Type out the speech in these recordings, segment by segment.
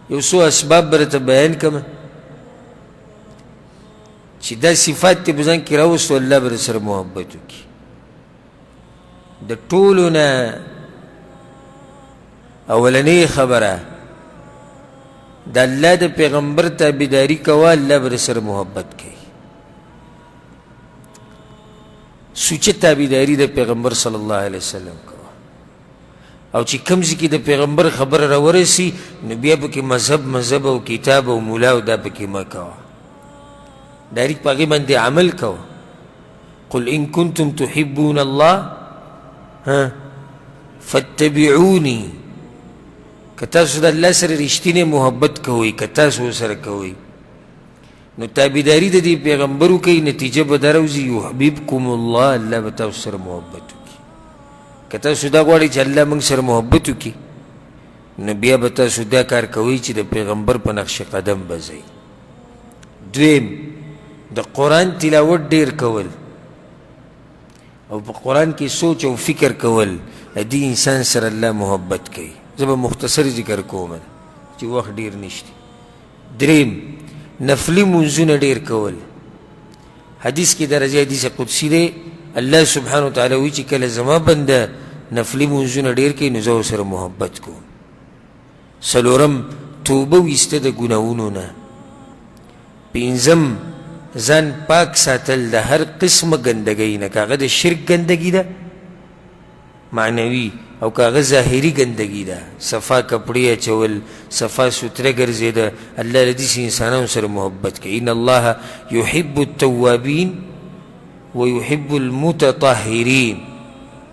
یو څو اسباب برته بیان کړم چې دا صفات ته بزن کې راوستو الله بر سره محبت وکړي. د ټولو نه اولنۍ خبره د الله د پیغمبر تابعداري کوه، الله بر سره محبت کوي. سوچه تابعداري د پیغمبر صلی الله علیه وسلم کوه، او چې کوم ځای کې د پیغمبر خبره راورسي نو بیا پکې مذهب او کتاب او مولا او دا پکې مه کوه، ډایرکټ په هغې باندې عمل کوه. قل ان کنتم تحبون الله فاتبعوني، که تاسو د الله سره رښتینې محبت کوئ، که تاسو ورسره کوئ نو تابعداري د دې پیغمبر وکئ، نتیجه به دا راوځي یحببکم الله، الله به تاسو سره محبت وکړي. که تاسو دا غواړئ چې الله موږ سره محبت وکړي نو بیا به تاسو دا کار کوئ چې د پیغمبر په نقش قدم به ځئ. دویم د قرآن تلاوت ډیر کول او په قرآن کې سوچ او فکر کول دې انسان سره الله محبت کوي. زه به مختصر ذکر کوم چې وخت ډیر نشته. دریم نفلی منځونه ډیر کول. حدیث کې درجه حدیث قدسی دی، الله سبحانه وتعالی وایي چې کله زما بنده نفلی منځونه ډیر کوي نو زه ورسره محبت کوم. څلورم توبه ویسته د ګناهونو نه. پنځم ځان پاک ساتل د هر قسمه ګندګۍ نه، که هغه د شرک ګندګي ده معنوي او که هغه ظاهري ګندګي ده، صفا کپړې اچول، صفا سوتره ګرځېده، الله له داسې انسانانو سره محبت کوي. ان الله یحب التوابین ویحب المتطهرین،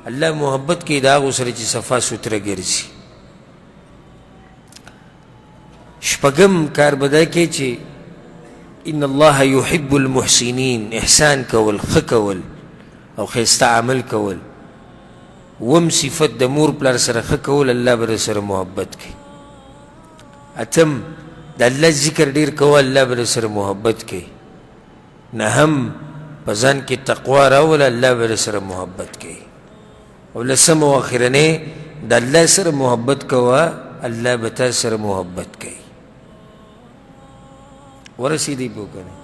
الله محبت کوي د هغو سره چې صفا سوتره ګرځي. شپږم کار به دا کوي چې ان الله يحب المحسنين، احسان کول، ښه کول او ښایسته عمل کول. وم صفت د مور پلار سره ښه کول، الله به سره محبت کوي. اتم د الله ذکر ډیر کول، الله به سره محبت کوي. نهم په ځان کې تقوا راول، الله به سره محبت کوي. او لسم او اخرنۍ د الله سره محبت کوه، الله به تا سره محبت کوي. ورسېدی پوه که نه؟